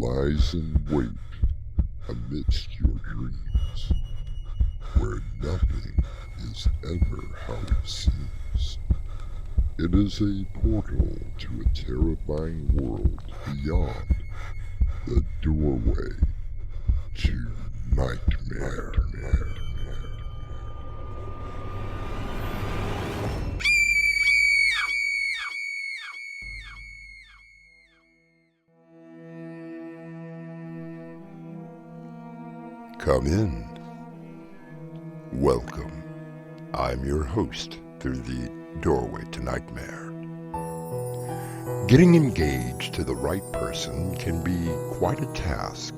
lies in wait amidst your dreams, where nothing is ever how it seems. It is a portal to a terrifying world beyond the doorway to nightmare. Come in. Welcome. I'm your host through the doorway to nightmare. Getting engaged to the right person can be quite a task.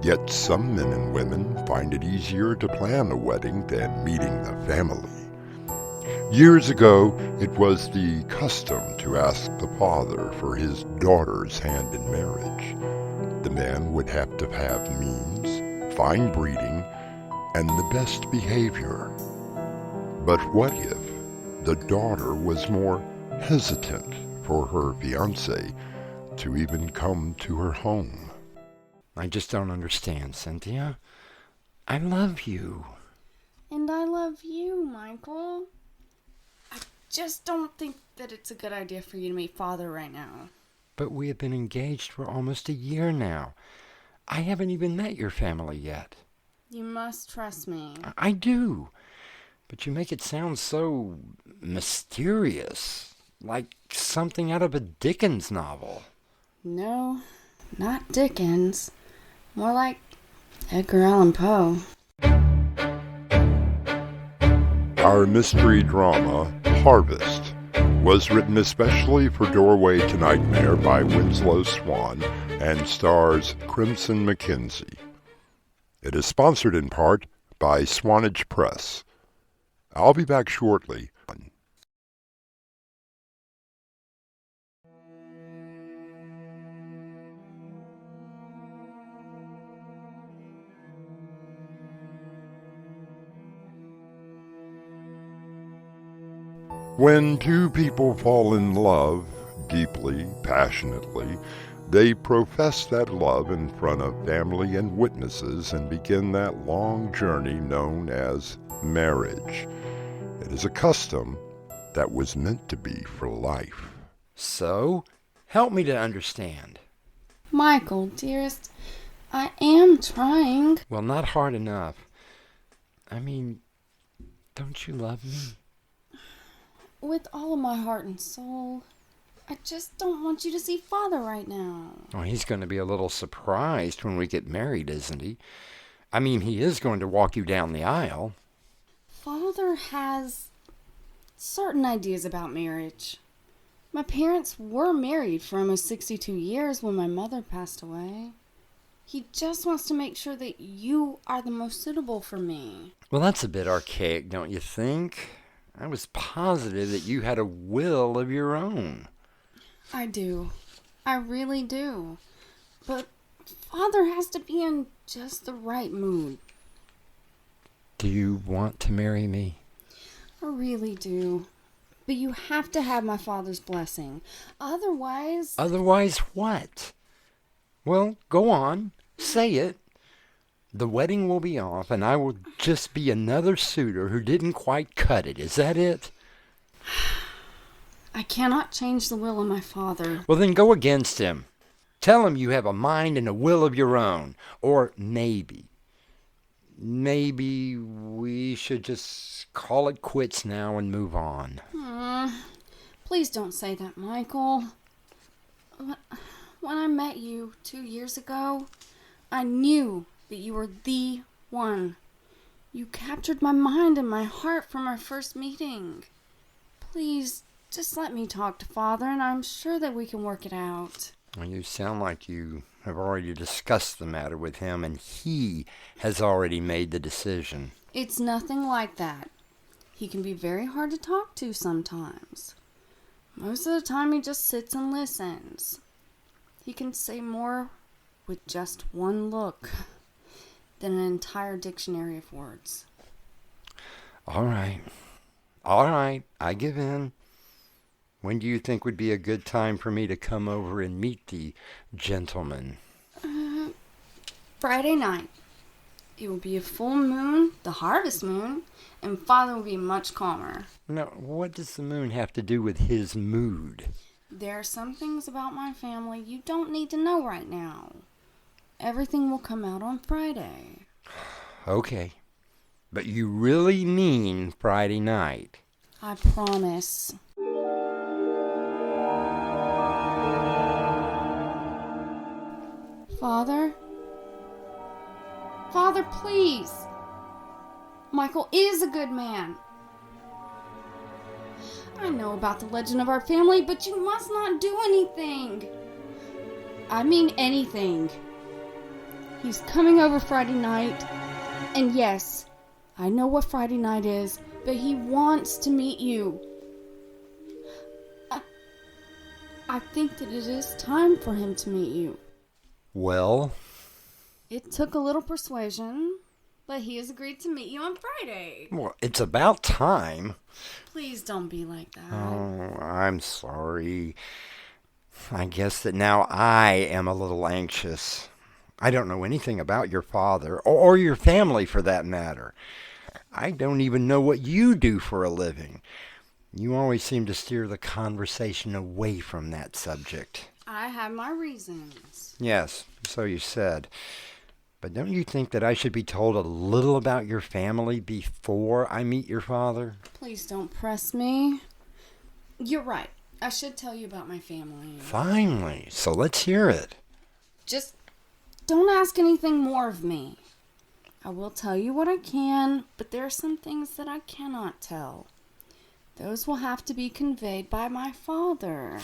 Yet some men and women find it easier to plan a wedding than meeting the family. Years ago, it was the custom to ask the father for his daughter's hand in marriage. The man would have to have means, fine breeding, and the best behavior. But what if the daughter was more hesitant for her fiancé to even come to her home? I just don't understand, Cynthia. I love you. And I love you, Michael. I just don't think that it's a good idea for you to meet Father right now. But we have been engaged for almost a year now. I haven't even met your family yet. You must trust me. I do. But you make it sound so mysterious, like something out of a Dickens novel. No, not Dickens. More like Edgar Allan Poe. Our mystery drama, Harvest, was written especially for Doorway to Nightmare by Winslow, Swan, and stars Crimson McKenzie. It is sponsored in part by Swanage Press. I'll be back shortly. When two people fall in love, deeply, passionately, they profess that love in front of family and witnesses and begin that long journey known as marriage. It is a custom that was meant to be for life. So, help me to understand. Michael, dearest, I am trying. Well, not hard enough. I mean, don't you love me? With all of my heart and soul. I just don't want you to see Father right now. Oh, he's going to be a little surprised when we get married, isn't he? I mean, he is going to walk you down the aisle. Father has certain ideas about marriage. My parents were married for almost 62 years when my mother passed away. He just wants to make sure that you are the most suitable for me. Well, that's a bit archaic, don't you think? I was positive that you had a will of your own. I do. I really do. But Father has to be in just the right mood. Do you want to marry me? I really do. But you have to have my father's blessing. Otherwise... Otherwise what? Well, go on. Say it. The wedding will be off, and I will just be another suitor who didn't quite cut it. Is that it? I cannot change the will of my father. Well, then go against him. Tell him you have a mind and a will of your own. Or maybe we should just call it quits now and move on. Please don't say that, Michael. When I met you 2 years ago, I knew that you were the one. You captured my mind and my heart from our first meeting. Please, just let me talk to Father, and I'm sure that we can work it out. Well, you sound like you have already discussed the matter with him, and he has already made the decision. It's nothing like that. He can be very hard to talk to sometimes. Most of the time he just sits and listens. He can say more with just one look than an entire dictionary of words. All right, I give in. When do you think would be a good time for me to come over and meet the gentleman? Friday night. It will be a full moon, the harvest moon, and Father will be much calmer. Now, what does the moon have to do with his mood? There are some things about my family you don't need to know right now. Everything will come out on Friday. Okay. But you really mean Friday night? I promise. Father? Father, please. Michael is a good man. I know about the legend of our family, but you must not do anything. I mean anything. He's coming over Friday night, and yes, I know what Friday night is, but he wants to meet you. I think that it is time for him to meet you. Well? It took a little persuasion, but he has agreed to meet you on Friday. Well, it's about time. Please don't be like that. Oh, I'm sorry. I guess that now I am a little anxious. I don't know anything about your father, or your family for that matter. I don't even know what you do for a living. You always seem to steer the conversation away from that subject. I have my reasons. Yes, so you said. But don't you think that I should be told a little about your family before I meet your father? Please don't press me. You're right. I should tell you about my family. Finally, so let's hear it. Just don't ask anything more of me. I will tell you what I can, but there are some things that I cannot tell. Those will have to be conveyed by my father.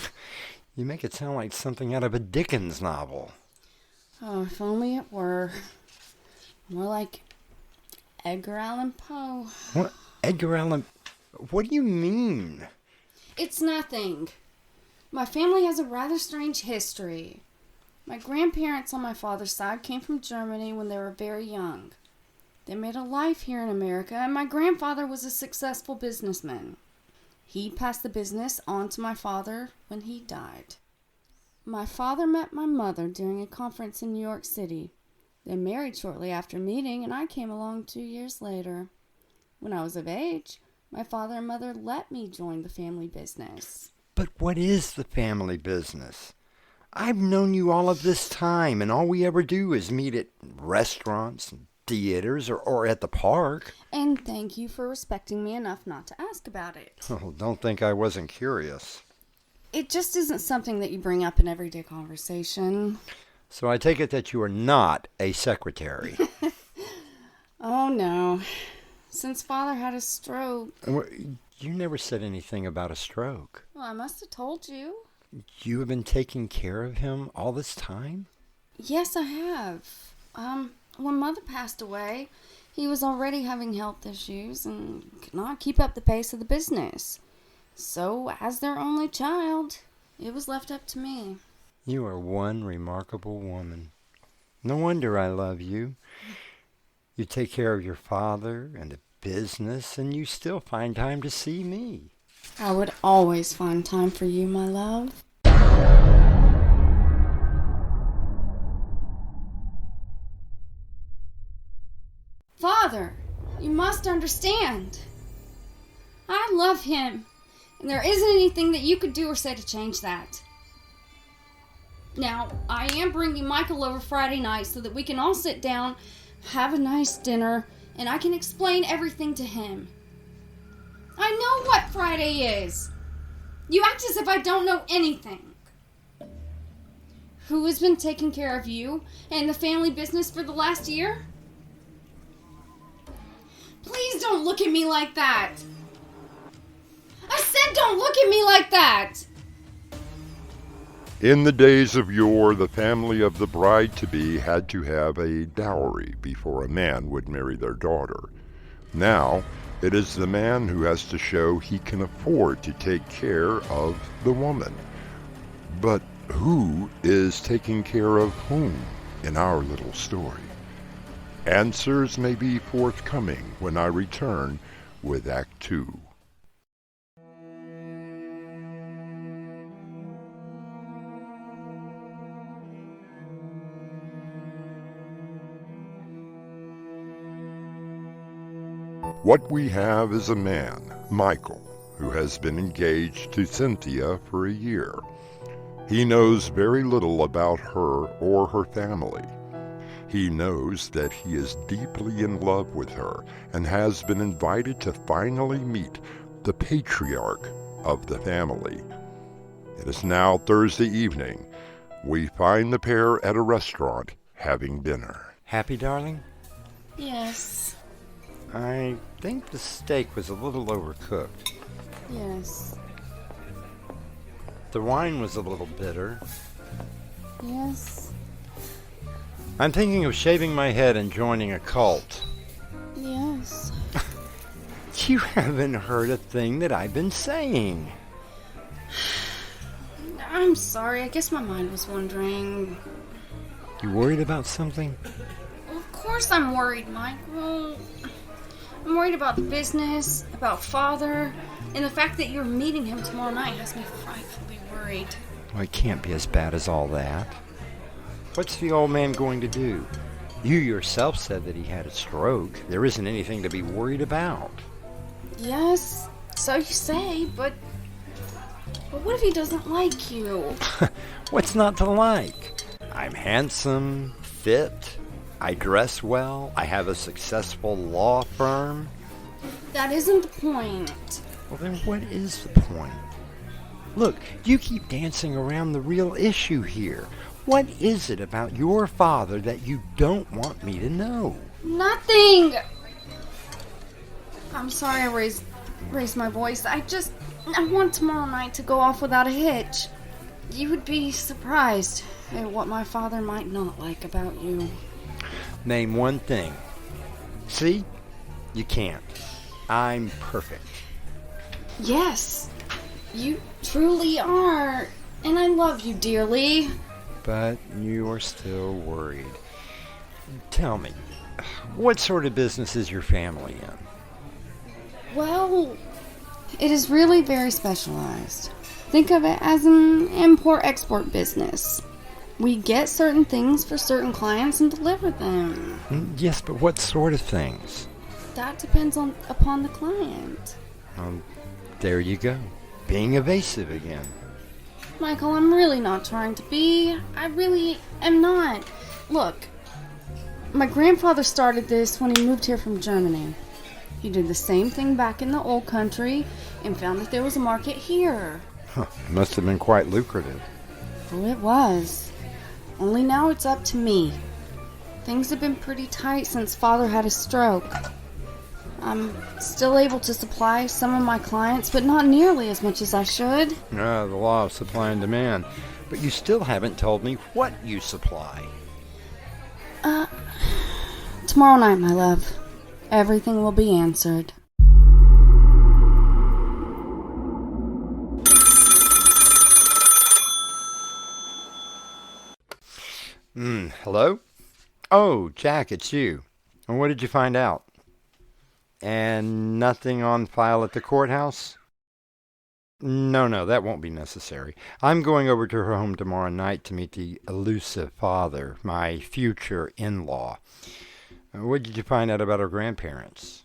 You make it sound like something out of a Dickens novel. Oh, if only it were. More like Edgar Allan Poe. What? Edgar Allan... What do you mean? It's nothing. My family has a rather strange history. My grandparents on my father's side came from Germany when they were very young. They made a life here in America, and my grandfather was a successful businessman. He passed the business on to my father when he died. My father met my mother during a conference in New York City. They married shortly after meeting, and I came along 2 years later. When I was of age, my father and mother let me join the family business. But what is the family business? I've known you all of this time, and all we ever do is meet at restaurants and theaters or at the park. And thank you for respecting me enough not to ask about it. Oh, don't think I wasn't curious. It just isn't something that you bring up in everyday conversation. So I take it that you are not a secretary. Oh, no. Since Father had a stroke. You never said anything about a stroke. Well, I must have told you. You have been taking care of him all this time? Yes, I have. When Mother passed away, he was already having health issues and could not keep up the pace of the business. So, as their only child, it was left up to me. You are one remarkable woman. No wonder I love you. You take care of your father and the business, and you still find time to see me. I would always find time for you, my love. Father, you must understand. I love him, and there isn't anything that you could do or say to change that. Now, I am bringing Michael over Friday night so that we can all sit down, have a nice dinner, and I can explain everything to him. I know what Friday is. You act as if I don't know anything. Who has been taking care of you and the family business for the last year? Please don't look at me like that. I said don't look at me like that. In the days of yore, the family of the bride-to-be had to have a dowry before a man would marry their daughter. Now, it is the man who has to show he can afford to take care of the woman. But who is taking care of whom in our little story? Answers may be forthcoming when I return with Act 2. What we have is a man, Michael, who has been engaged to Cynthia for a year. He knows very little about her or her family. He knows that he is deeply in love with her and has been invited to finally meet the patriarch of the family. It is now Thursday evening. We find the pair at a restaurant having dinner. Happy, darling? Yes. I think the steak was a little overcooked. Yes. The wine was a little bitter. Yes. I'm thinking of shaving my head and joining a cult. Yes. You haven't heard a thing that I've been saying. I'm sorry. I guess my mind was wandering. You worried about something? Of course I'm worried, Michael. I'm worried about the business, about Father, and the fact that you're meeting him tomorrow night has me frightfully worried. Well, it can't be as bad as all that. What's the old man going to do? You yourself said that he had a stroke. There isn't anything to be worried about. Yes, so you say, but what if he doesn't like you? What's not to like? I'm handsome, fit, I dress well, I have a successful law firm. That isn't the point. Well, then what is the point? Look, you keep dancing around the real issue here. What is it about your father that you don't want me to know? Nothing! I'm sorry I raised my voice. I want tomorrow night to go off without a hitch. You would be surprised at what my father might not like about you. Name one thing. See? You can't. I'm perfect. Yes, you truly are. And I love you dearly. But you are still worried. Tell me, what sort of business is your family in? Well, it is really very specialized. Think of it as an import-export business. We get certain things for certain clients and deliver them. Yes, but what sort of things? That depends upon the client. There you go. Being evasive again. Michael, I'm really not trying to be. I really am not. Look, my grandfather started this when he moved here from Germany. He did the same thing back in the old country and found that there was a market here. Huh, it must have been quite lucrative. Oh, it was. Only now it's up to me. Things have been pretty tight since Father had a stroke. I'm still able to supply some of my clients, but not nearly as much as I should. The law of supply and demand. But you still haven't told me what you supply. Tomorrow night, my love. Everything will be answered. Hello? Oh, Jack, it's you. And what did you find out? And nothing on file at the courthouse? No, that won't be necessary. I'm going over to her home tomorrow night to meet the elusive father, my future in-law. What did you find out about her grandparents?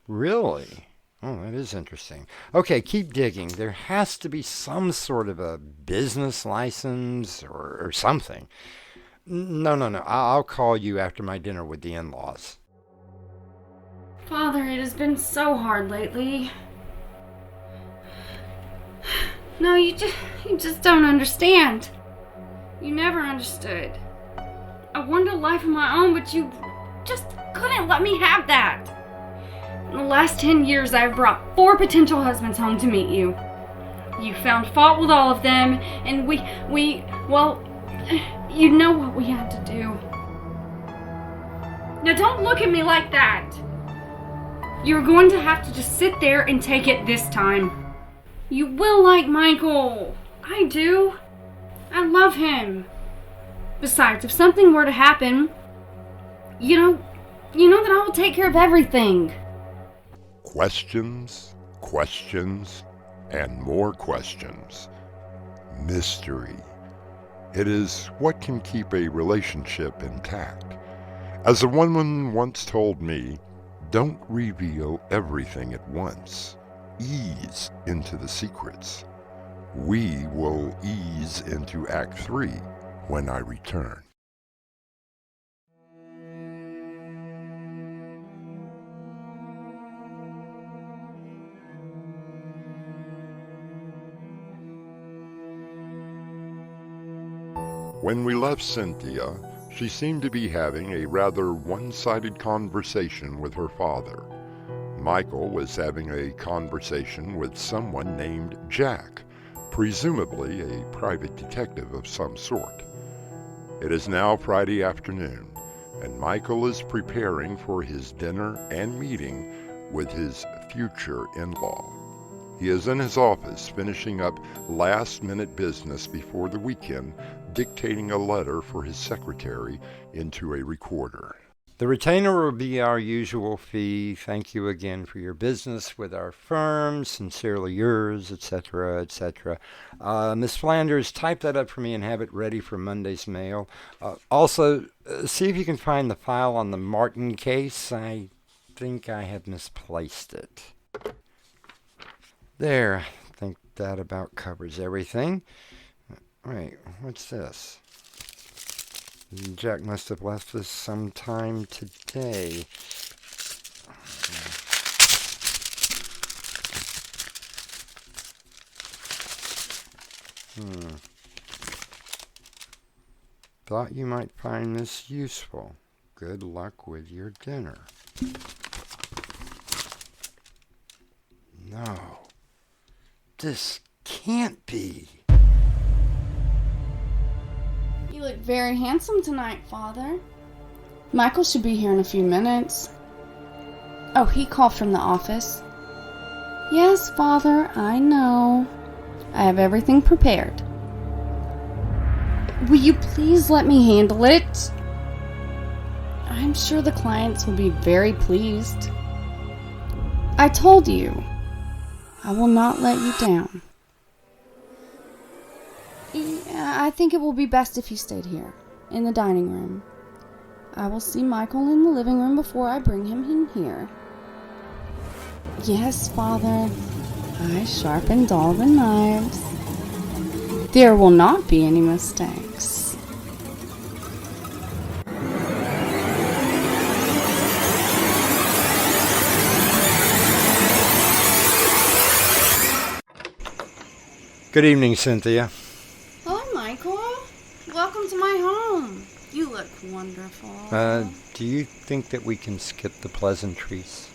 Really? Oh, that is interesting. Okay, keep digging. There has to be some sort of a business license or something. No. I'll call you after my dinner with the in-laws. Father, it has been so hard lately. No, you just don't understand. You never understood. I wanted a life of my own, but you just couldn't let me have that. In the last 10 years, I've brought 4 potential husbands home to meet you. You found fault with all of them, and well, you know what we had to do. Now don't look at me like that. You're going to have to just sit there and take it this time. You will like Michael. I do. I love him. Besides, if something were to happen, you know that I will take care of everything. Questions, and more questions. Mystery. It is what can keep a relationship intact. As a woman once told me, Don't reveal everything at once. Ease into the secrets. We will ease into Act 3 when I return. When we left Cynthia, she seemed to be having a rather one-sided conversation with her father. Michael was having a conversation with someone named Jack, presumably a private detective of some sort. It is now Friday afternoon, and Michael is preparing for his dinner and meeting with his future in-law. He is in his office finishing up last-minute business before the weekend, dictating a letter for his secretary into a recorder. The retainer will be our usual fee. Thank you again for your business with our firm. Sincerely yours, etc., etc. Miss Flanders, type that up for me and have it ready for Monday's mail. Also, see if you can find the file on the Martin case. I think I have misplaced it. There. I think that about covers everything. Wait, what's this? Jack must have left this sometime today. Thought you might find this useful. Good luck with your dinner. No. This can't be. You look very handsome tonight, Father. Michael should be here in a few minutes. Oh, he called from the office. Yes, Father, I know. I have everything prepared. Will you please let me handle it? I'm sure the clients will be very pleased. I told you, I will not let you down. I think it will be best if you stayed here, in the dining room. I will see Michael in the living room before I bring him in here. Yes, Father, I sharpened all the knives. There will not be any mistakes. Good evening, Cynthia. Welcome to my home. You look wonderful. Do you think that we can skip the pleasantries?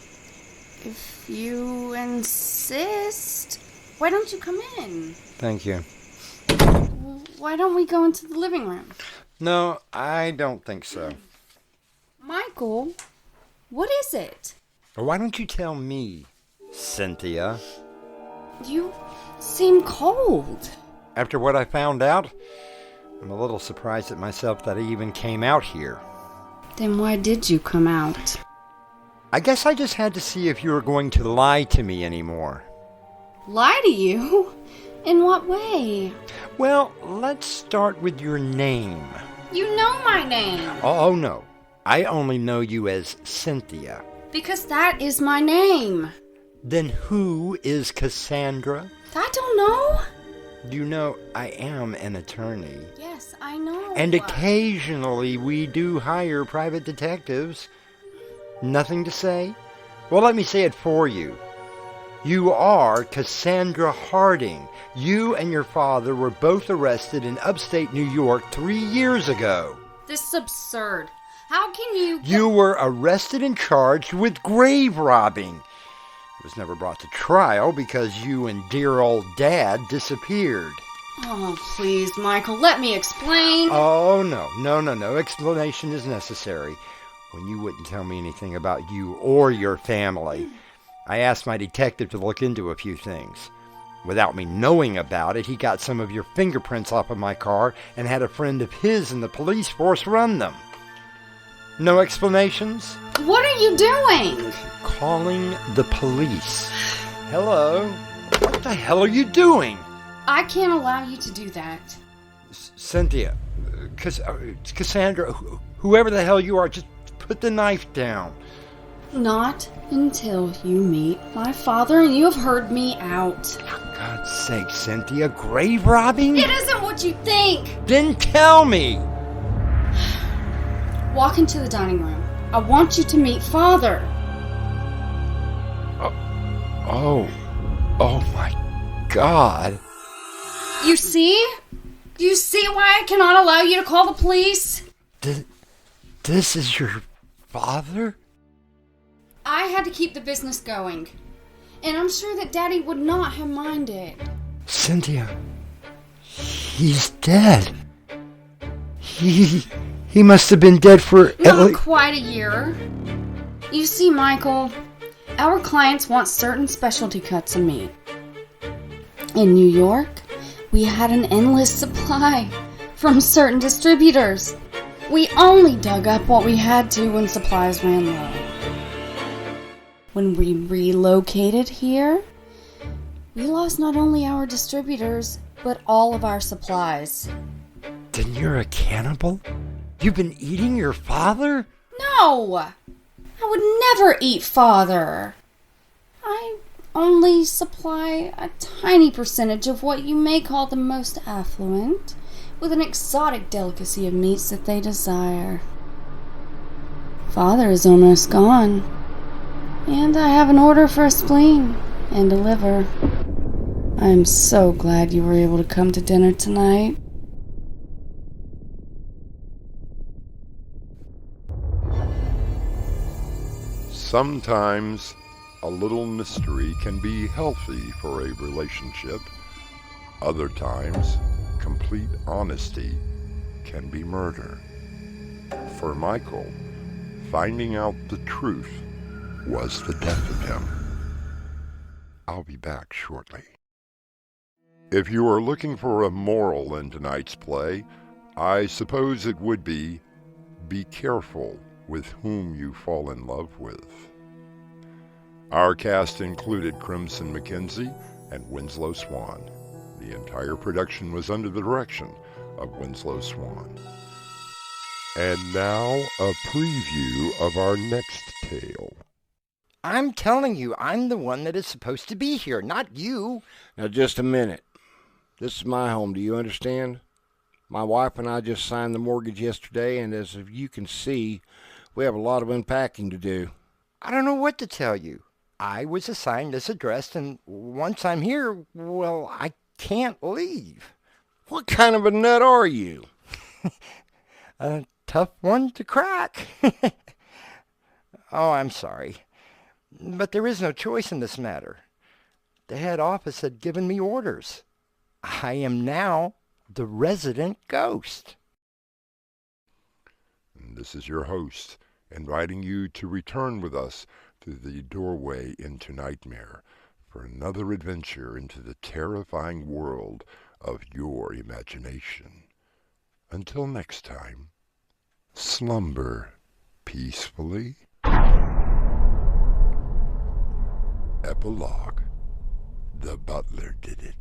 If you insist. Why don't you come in? Thank you. Why don't we go into the living room? No, I don't think so. Michael, what is it? Or why don't you tell me, Cynthia? You seem cold. After what I found out, I'm a little surprised at myself that I even came out here. Then why did you come out? I guess I just had to see if you were going to lie to me anymore. Lie to you? In what way? Well, let's start with your name. You know my name. Oh, no. I only know you as Cynthia. Because that is my name. Then who is Cassandra? I don't know. You know, I am an attorney. Yes, I know. And occasionally we do hire private detectives. Nothing to say? Well, let me say it for you. You are Cassandra Harding. You and your father were both arrested in upstate New York 3 years ago. This is absurd. How can you... You were arrested and charged with grave robbing. It was never brought to trial because you and dear old Dad disappeared. Oh, please, Michael, let me explain. Oh, no explanation is necessary when you wouldn't tell me anything about you or your family. I asked my detective to look into a few things. Without me knowing about it, he got some of your fingerprints off of my car and had a friend of his in the police force run them. No explanations? What are you doing? Calling the police. Hello? What the hell are you doing? I can't allow you to do that. Cynthia, Cassandra, whoever the hell you are, just put the knife down. Not until you meet my father and you have heard me out. For God's sake, Cynthia, grave robbing? It isn't what you think! Then tell me! Walk into the dining room. I want you to meet Father. Oh my God. You see? You see why I cannot allow you to call the police? This is your father? I had to keep the business going. And I'm sure that Daddy would not have minded. Cynthia, he's dead. He must have been dead for Not quite a year. You see, Michael, our clients want certain specialty cuts of meat. In New York, we had an endless supply from certain distributors. We only dug up what we had to when supplies ran low. When we relocated here, we lost not only our distributors, but all of our supplies. Then you're a cannibal? You've been eating your father? No! I would never eat Father. I only supply a tiny percentage of what you may call the most affluent, with an exotic delicacy of meats that they desire. Father is almost gone, and I have an order for a spleen and a liver. I am so glad you were able to come to dinner tonight. Sometimes a little mystery can be healthy for a relationship. Other times, complete honesty can be murder. For Michael, finding out the truth was the death of him. I'll be back shortly. If you are looking for a moral in tonight's play, I suppose it would be careful with whom you fall in love with. Our cast included Crimson McKenzie and Winslow Swan. The entire production was under the direction of Winslow Swan. And now, a preview of our next tale. I'm telling you, I'm the one that is supposed to be here, not you. Now, just a minute. This is my home, do you understand? My wife and I just signed the mortgage yesterday, and as you can see, we have a lot of unpacking to do. I don't know what to tell you. I was assigned this address, and once I'm here, well, I can't leave. What kind of a nut are you? A tough one to crack. Oh, I'm sorry. But there is no choice in this matter. The head office had given me orders. I am now the resident ghost. And this is your host, inviting you to return with us through the doorway into nightmare for another adventure into the terrifying world of your imagination. Until next time, slumber peacefully. Epilogue. The butler did it.